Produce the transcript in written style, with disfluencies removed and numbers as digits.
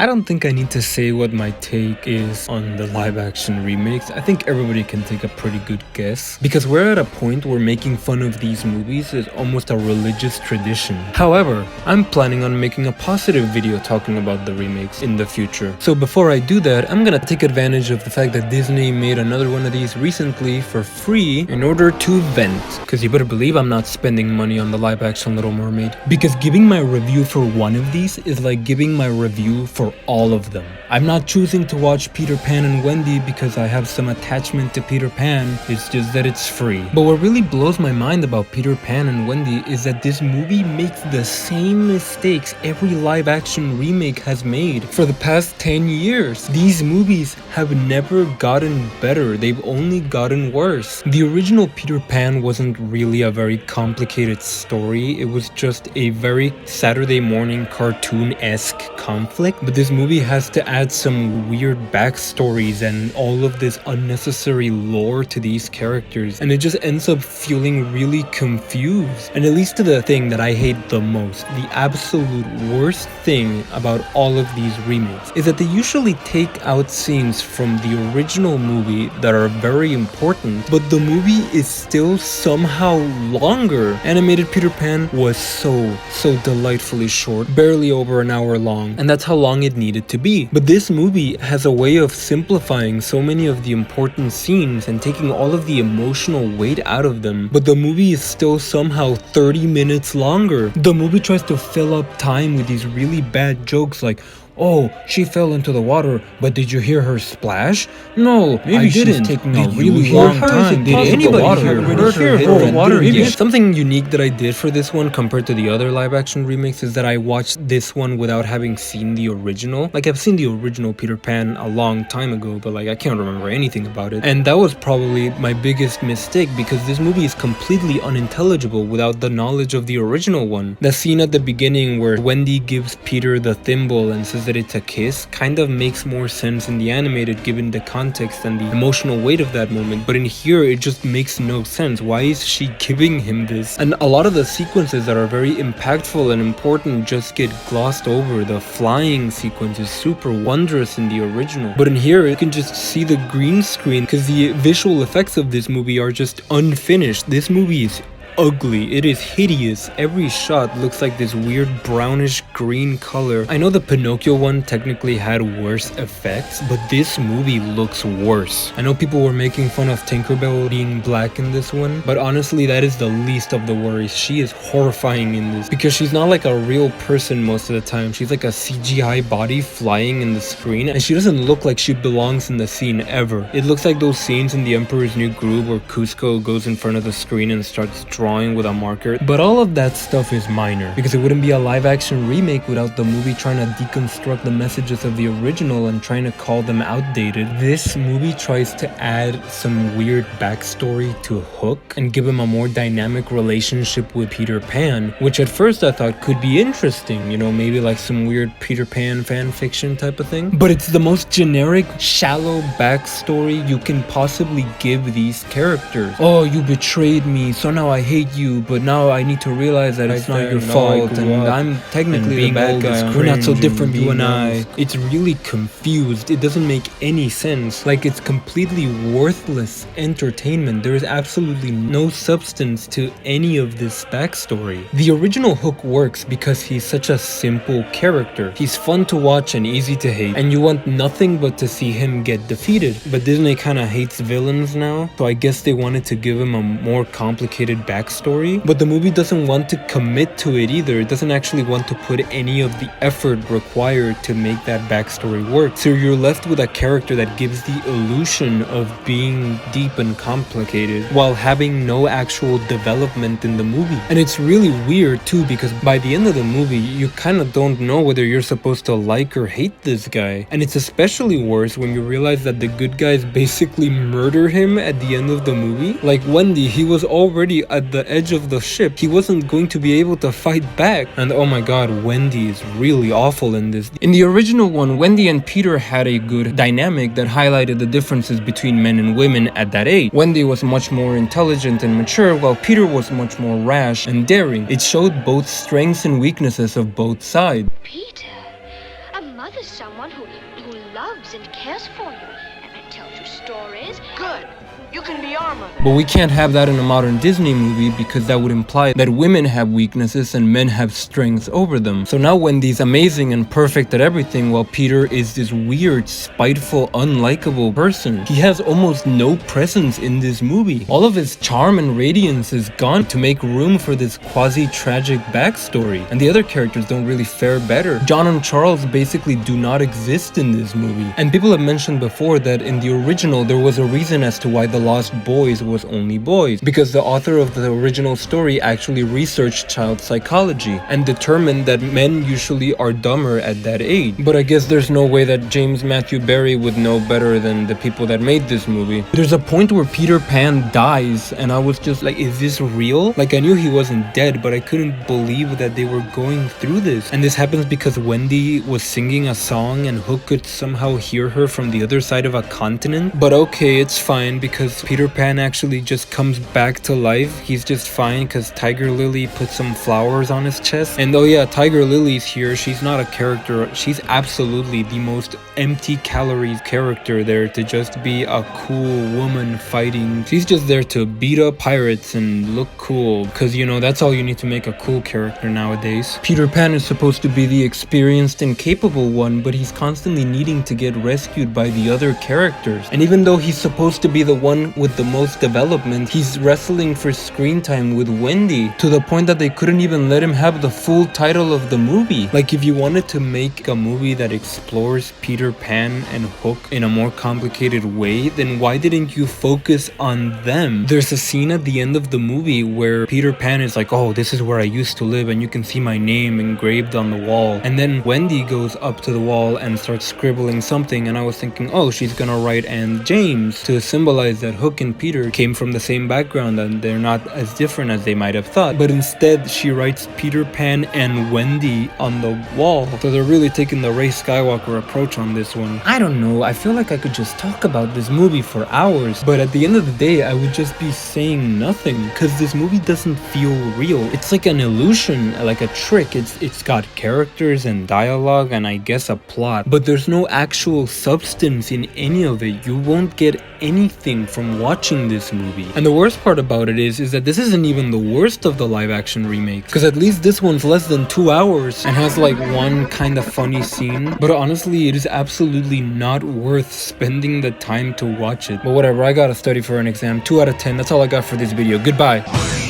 I don't think I need to say what my take is on the live action remakes. I think everybody can take a pretty good guess. Because we're at a point where making fun of these movies is almost a religious tradition. However, I'm planning on making a positive video talking about the remakes in the future. So before I do that, I'm gonna take advantage of the fact that Disney made another one of these recently for free in order to vent. Cause you better believe I'm not spending money on the live action Little Mermaid. Because giving my review for one of these is like giving my review for all of them. I'm not choosing to watch Peter Pan and Wendy because I have some attachment to Peter Pan, it's just that it's free. But what really blows my mind about Peter Pan and Wendy is that this movie makes the same mistakes every live action remake has made for the past 10 years. These movies have never gotten better, they've only gotten worse. The original Peter Pan wasn't really a very complicated story, it was just a very Saturday morning cartoon-esque conflict, but this movie has to add some weird backstories and all of this unnecessary lore to these characters, and it just ends up feeling really confused. And it leads to the thing that I hate the most. The absolute worst thing about all of these remakes is that they usually take out scenes from the original movie that are very important, but the movie is still somehow longer. Animated Peter Pan was so delightfully short, barely over an hour long, and that's how long it needed to be. But this movie has a way of simplifying so many of the important scenes and taking all of the emotional weight out of them, but the movie is still somehow 30 minutes longer. The movie tries to fill up time with these really bad jokes like, "Oh, she fell into the water, but did you hear her splash? No, maybe I didn't. Taking a really long time. Did anybody hear her water? Something unique that I did for this one compared to the other live action remakes is that I watched this one without having seen the original. Like, I've seen the original Peter Pan a long time ago, but like I can't remember anything about it. And that was probably my biggest mistake because this movie is completely unintelligible without the knowledge of the original one. The scene at the beginning where Wendy gives Peter the thimble and says that it's a kiss kind of makes more sense in the animated given the context and the emotional weight of that moment, but in here it just makes no sense. Why is she giving him this? And a lot of the sequences that are very impactful and important just get glossed over. The flying sequence is super wondrous in the original, but in here you can just see the green screen because the visual effects of this movie are just unfinished. This movie is ugly. It is hideous. Every shot looks like this weird brownish green color. I know the Pinocchio one technically had worse effects, but this movie looks worse. I know people were making fun of Tinkerbell being black in this one, but honestly that is the least of the worries. She is horrifying in this because she's not like a real person most of the time. She's like a CGI body flying in the screen, and she doesn't look like she belongs in the scene ever. It looks like those scenes in The Emperor's New Groove where Cusco goes in front of the screen and starts drawing with a marker. But all of that stuff is minor because it wouldn't be a live action remake without the movie trying to deconstruct the messages of the original and trying to call them outdated. This movie tries to add some weird backstory to Hook and give him a more dynamic relationship with Peter Pan, which at first I thought could be interesting, you know, maybe like some weird Peter Pan fan fiction type of thing. But it's the most generic, shallow backstory you can possibly give these characters. Oh, you betrayed me, so now I hate you, but now I need to realize that it's not your fault and I'm technically the bad guy. We're not so different, you and I. It's really confused. It doesn't make any sense. Like, it's completely worthless entertainment. There is absolutely no substance to any of this backstory. The original Hook works because he's such a simple character. He's fun to watch and easy to hate, and you want nothing but to see him get defeated. But Disney kinda hates villains now, so I guess they wanted to give him a more complicated backstory, but the movie doesn't want to commit to it either. It doesn't actually want to put any of the effort required to make that backstory work. So you're left with a character that gives the illusion of being deep and complicated while having no actual development in the movie. And it's really weird too because by the end of the movie you kind of don't know whether you're supposed to like or hate this guy. And it's especially worse when you realize that the good guys basically murder him at the end of the movie. Like Wendy, he was already at the edge of the ship. He wasn't going to be able to fight back. And oh my god, Wendy is really awful in this. In the original one, Wendy and Peter had a good dynamic that highlighted the differences between men and women at that age. Wendy was much more intelligent and mature, while Peter was much more rash and daring. It showed both strengths and weaknesses of both sides. Peter, a mother is someone who loves and cares for you and tells you stories. Good. You can be our mother. But we can't have that in a modern Disney movie because that would imply that women have weaknesses and men have strengths over them. So now Wendy's amazing and perfect at everything while Peter is this weird, spiteful, unlikable person. He has almost no presence in this movie. All of his charm and radiance is gone to make room for this quasi-tragic backstory. And the other characters don't really fare better. John and Charles basically do not exist in this movie. And people have mentioned before that in the original there was a reason as to why the Lost Boys was only boys, because the author of the original story actually researched child psychology and determined that men usually are dumber at that age. But I guess there's no way that James Matthew Barry would know better than the people that made this movie. There's a point where Peter Pan dies and I was just like, is this real? Like, I knew he wasn't dead, but I couldn't believe that they were going through this. And this happens because Wendy was singing a song and Hook could somehow hear her from the other side of a continent. But okay, it's fine because Peter Pan actually just comes back to life. He's just fine because Tiger Lily put some flowers on his chest. And oh yeah, Tiger Lily's here. She's not a character. She's absolutely the most empty calories character there to just be a cool woman fighting. She's just there to beat up pirates and look cool because, you know, that's all you need to make a cool character nowadays. Peter Pan is supposed to be the experienced and capable one, but he's constantly needing to get rescued by the other characters. And even though he's supposed to be the one with the most development, he's wrestling for screen time with Wendy to the point that they couldn't even let him have the full title of the movie. Like, if you wanted to make a movie that explores Peter Pan and Hook in a more complicated way, then why didn't you focus on them? There's a scene at the end of the movie where Peter Pan is like, oh, this is where I used to live and you can see my name engraved on the wall. And then Wendy goes up to the wall and starts scribbling something, and I was thinking, oh, she's gonna write "and James" to symbolize that Hook and Peter came from the same background and they're not as different as they might have thought. But instead, she writes Peter Pan and Wendy on the wall. So they're really taking the Ray Skywalker approach on this one. I don't know, I feel like I could just talk about this movie for hours, but at the end of the day, I would just be saying nothing because this movie doesn't feel real. It's like an illusion, like a trick. It's got characters and dialogue and I guess a plot, but there's no actual substance in any of it. You won't get anything from watching this movie. And the worst part about it is that this isn't even the worst of the live action remakes, because at least this one's less than 2 hours and has like one kind of funny scene. But honestly, it is absolutely not worth spending the time to watch it. But whatever, I gotta study for an exam. 2 out of 10, that's all I got for this video. Goodbye.